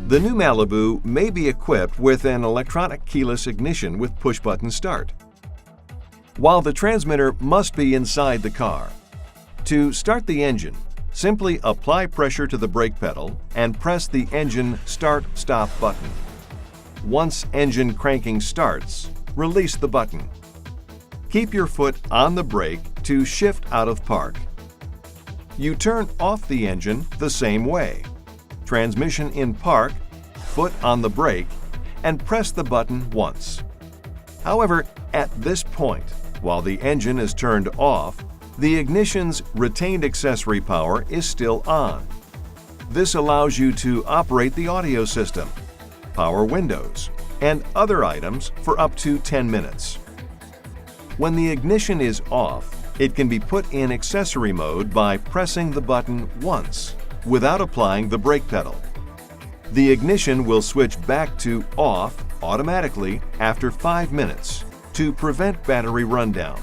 The new Malibu may be equipped with an electronic keyless ignition with push-button start, while the transmitter must be inside the car. To start the engine, simply apply pressure to the brake pedal and press the engine start-stop button. Once engine cranking starts, release the button. Keep your foot on the brake to shift out of park. You turn off the engine the same way. Transmission in park, foot on the brake, and press the button once. However, at this point, while the engine is turned off, the ignition's retained accessory power is still on. This allows you to operate the audio system, power windows, and other items for up to 10 minutes. When the ignition is off, it can be put in accessory mode by pressing the button once without applying the brake pedal. The ignition will switch back to off automatically after 5 minutes to prevent battery rundown.